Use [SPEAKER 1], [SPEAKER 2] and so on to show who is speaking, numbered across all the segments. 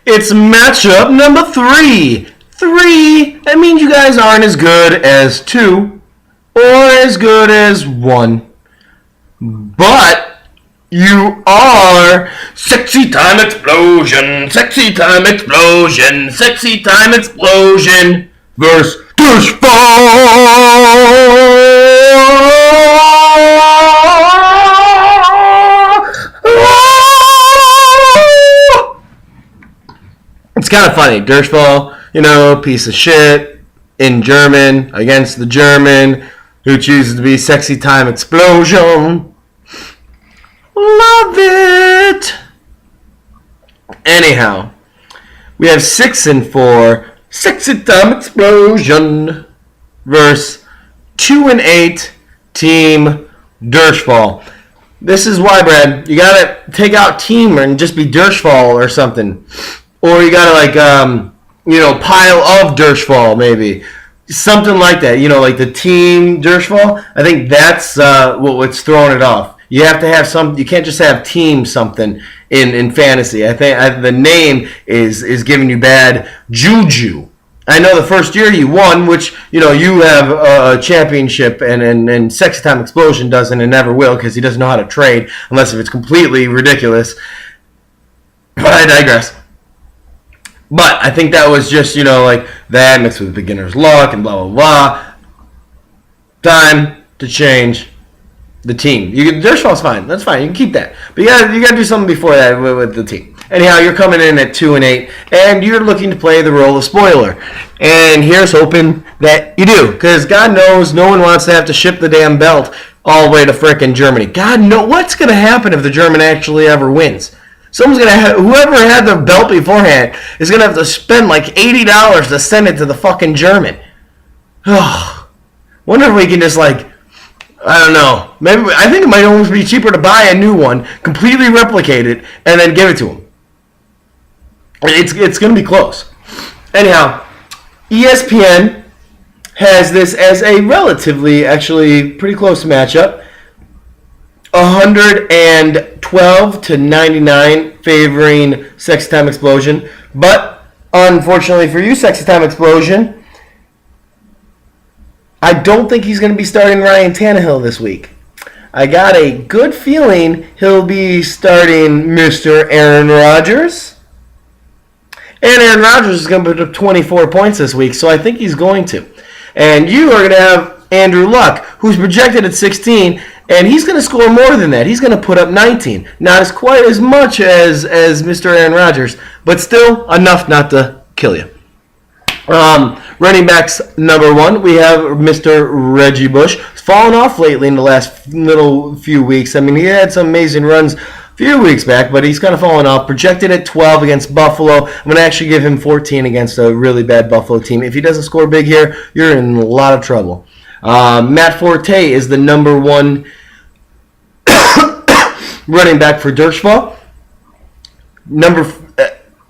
[SPEAKER 1] It's matchup number 3. 3, that means you guys aren't as good as 2 or as good as 1. But you are Sexy Time Explosion, Sexy Time Explosion, Sexy Time Explosion versus It's kind of funny. Durchfall, piece of shit in German against the German who chooses to be Sexy Time Explosion. Love it. Anyhow, we have 6 and 4 Sexy Time Explosion versus 2 and 8 Team Durchfall. This is why, Brad, you gotta take out team and just be Durchfall or something. Or you gotta pile of Durchfall maybe. Something like that, like the team Durchfall. I think that's what's throwing it off. You have to have some. You can't just have team something in fantasy. I think the name is giving you bad juju. I know the first year you won, which you have a championship, and Sexy Time Explosion doesn't and never will because he doesn't know how to trade unless if it's completely ridiculous. But I digress. But I think that was just, that mixed with beginner's luck and blah, blah, blah. Time to change the team. Durchfall's fine. That's fine. You can keep that. But you gotta do something before that with the team. Anyhow, you're coming in at 2 and 8, and you're looking to play the role of spoiler. And here's hoping that you do. Because God knows no one wants to have to ship the damn belt all the way to frickin' Germany. God knows what's going to happen if the German actually ever wins. Someone's going to have, whoever had the belt beforehand is going to have to spend like $80 to send it to the fucking German. Oh, wonder if we can just I don't know. Maybe I think it might almost be cheaper to buy a new one, completely replicate it, and then give it to him. It's going to be close. Anyhow, ESPN has this as a relatively, actually, pretty close matchup. 112 to 99 favoring Sexy Time Explosion. But, unfortunately for you, Sexy Time Explosion, I don't think he's going to be starting Ryan Tannehill this week. I got a good feeling he'll be starting Mr. Aaron Rodgers. And Aaron Rodgers is going to put up 24 points this week, so I think he's going to. And you are going to have Andrew Luck, who's projected at 16, and he's going to score more than that. He's going to put up 19. Not as quite as much as Mr. Aaron Rodgers, but still enough not to kill you. Running backs number 1, we have Mr. Reggie Bush. He's fallen off lately in the last little few weeks. I mean, he had some amazing runs a few weeks back, but he's kind of fallen off. Projected at 12 against Buffalo. I'm going to actually give him 14 against a really bad Buffalo team. If he doesn't score big here, you're in a lot of trouble. Matt Forte is the number 1 running back for Durchfall.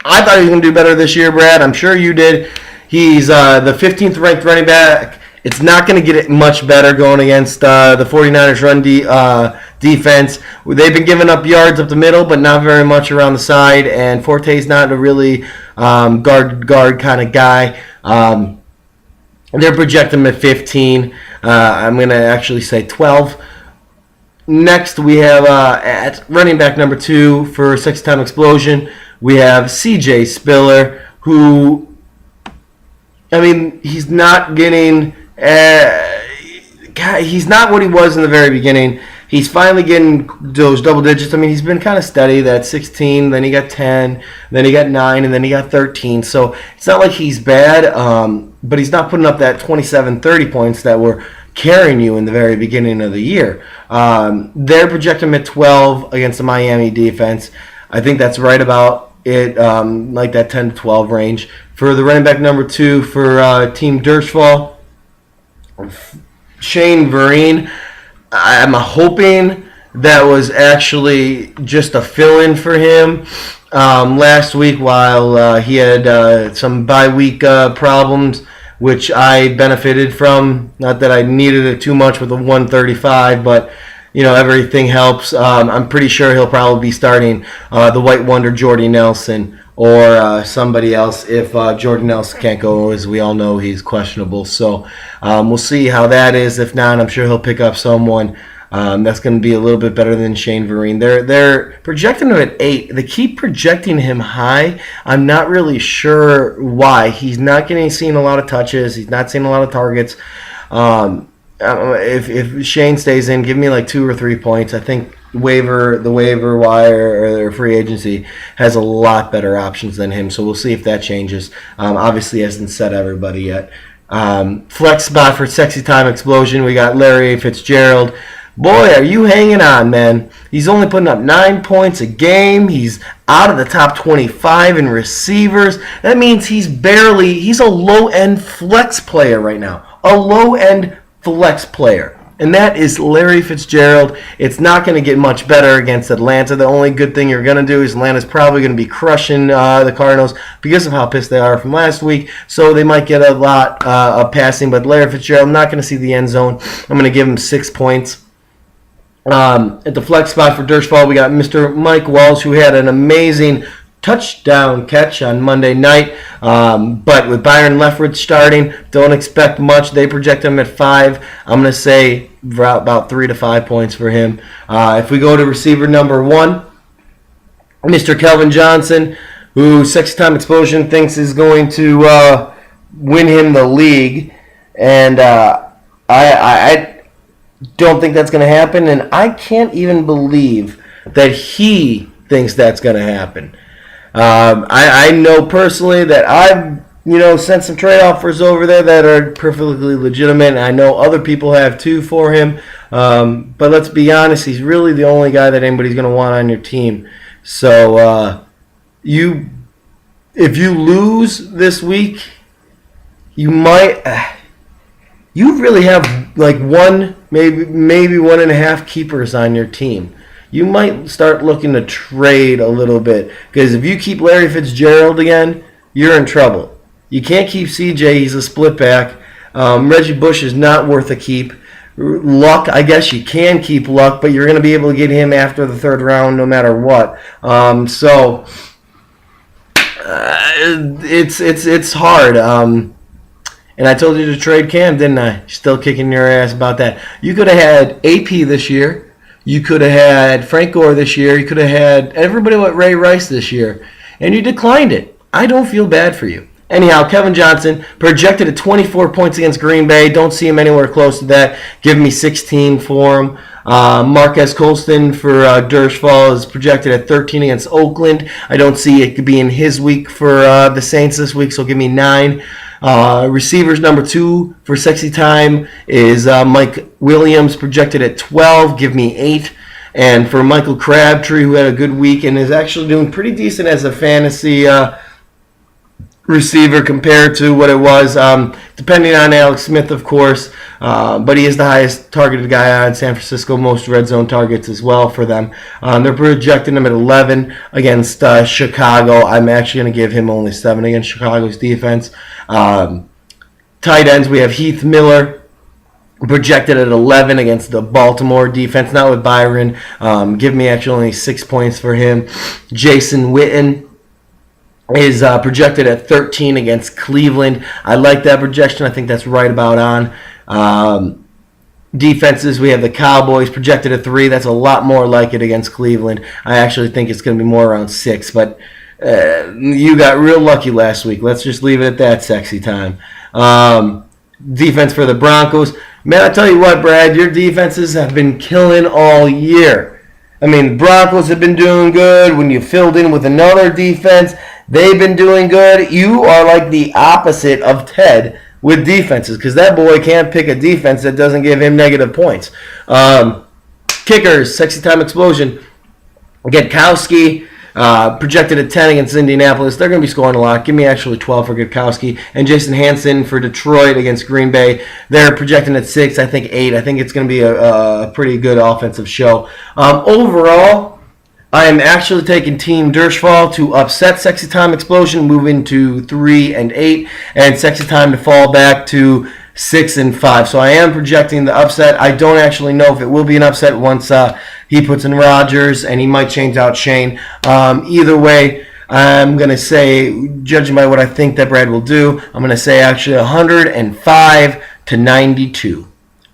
[SPEAKER 1] I thought he was going to do better this year, Brad. I'm sure you did. He's the 15th ranked running back. It's not going to get it much better going against the 49ers run defense. They've been giving up yards up the middle, but not very much around the side. And Forte's not a really guard kind of guy. They're projecting him at 15. I'm going to actually say 12. Next, we have at running back number 2 for Sexy Time Explosion, we have C.J. Spiller, who, I mean, he's not getting, he's not what he was in the very beginning. He's finally getting those double digits. I mean, he's been kind of steady, that 16, then he got 10, then he got 9, and then he got 13. So it's not like he's bad, but he's not putting up that 27, 30 points that were carrying you in the very beginning of the year. They're projecting him at 12 against the Miami defense. I think that's right about it, like that 10 to 12 range. For the running back number 2 for Team Durchfall, Shane Vereen, I'm hoping that was actually just a fill-in for him last week while he had some bye-week problems, which I benefited from. Not that I needed it too much with a 135, but everything helps. I'm pretty sure he'll probably be starting the White Wonder Jordy Nelson or somebody else if Jordan Nelson can't go. As we all know, he's questionable. So we'll see how that is. If not, I'm sure he'll pick up someone that's going to be a little bit better than Shane Vereen. They're projecting him at 8. They keep projecting him high. I'm not really sure why. He's not seeing a lot of touches. He's not seeing a lot of targets. If Shane stays in, give me like 2 or 3 points. I think the waiver wire or free agency has a lot better options than him. So we'll see if that changes. Obviously, hasn't set everybody yet. Flex spot for Sexy Time Explosion. We got Larry Fitzgerald. Boy, are you hanging on, man. He's only putting up 9 points a game. He's out of the top 25 in receivers. That means he's a low-end flex player right now. A low-end flex player. And that is Larry Fitzgerald. It's not going to get much better against Atlanta. The only good thing you're going to do is Atlanta's probably going to be crushing the Cardinals because of how pissed they are from last week. So they might get a lot of passing. But Larry Fitzgerald, I'm not going to see the end zone. I'm going to give him 6 points. At the flex spot for Dirschfall, we got Mr. Mike Walsh, who had an amazing touchdown catch on Monday night. But with Byron Leftwich starting, don't expect much. They project him at 5. I'm going to say about 3 to 5 points for him. If we go to receiver number 1, Mr. Kelvin Johnson, who Sexy Time Explosion thinks is going to win him the league. And I don't think that's going to happen, and I can't even believe that he thinks that's going to happen. I know personally that I've sent some trade offers over there that are perfectly legitimate, and I know other people have too for him. But let's be honest, he's really the only guy that anybody's going to want on your team. So if you lose this week, you might. You really have like one, maybe 1.5 keepers on your team. You might start looking to trade a little bit, because if you keep Larry Fitzgerald again, you're in trouble. You can't keep CJ; he's a split back. Reggie Bush is not worth a keep. Luck, I guess you can keep Luck, but you're going to be able to get him after the 3rd round, no matter what. It's hard. And I told you to trade Cam, didn't I? Still kicking your ass about that. You could have had AP this year. You could have had Frank Gore this year. You could have had everybody but Ray Rice this year. And you declined it. I don't feel bad for you. Anyhow, Kevin Johnson projected at 24 points against Green Bay. Don't see him anywhere close to that. Give me 16 for him. Marquez Colston for Dirschfall is projected at 13 against Oakland. I don't see it being his week for the Saints this week, so give me 9. Receivers number 2 for Sexy Time is Mike Williams, projected at 12. Give me 8. And for Michael Crabtree, who had a good week and is actually doing pretty decent as a fantasy receiver compared to what it was, depending on Alex Smith, of course. But he is the highest targeted guy on San Francisco, most red zone targets as well for them. They're projecting him at 11 against Chicago. I'm actually going to give him only 7 against Chicago's defense. Tight ends, we have Heath Miller, projected at 11 against the Baltimore defense, not with Byron. Give me actually only 6 points for him. Jason Witten is projected at 13 against Cleveland. I like that projection. I think that's right about on. Defenses, we have the Cowboys projected at 3. That's a lot more like it against Cleveland. I actually think it's going to be more around 6, but you got real lucky last week. Let's just leave it at that, Sexy Time. Defense for the Broncos. Man, I tell you what, Brad, your defenses have been killing all year. I mean, Broncos have been doing good. When you filled in with another defense, they've been doing good. You are like the opposite of Ted with defenses, because that boy can't pick a defense that doesn't give him negative points. Kickers, Sexy Time Explosion. Getkowski, projected at 10 against Indianapolis. They're going to be scoring a lot. Give me actually 12 for Getkowski. And Jason Hansen for Detroit against Green Bay. They're projecting at 6, I think 8. I think it's going to be a pretty good offensive show. Overall, I am actually taking Team Dirschfall to upset Sexy Time Explosion, move into 3 and 8, and Sexy Time to fall back to 6 and 5. So I am projecting the upset. I don't actually know if it will be an upset once he puts in Rodgers, and he might change out Shane. Either way, I'm going to say, judging by what I think that Brad will do, I'm going to say actually 105 to 92.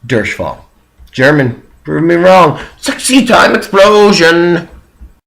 [SPEAKER 1] Durchfall. German, prove me wrong. 60 time explosion.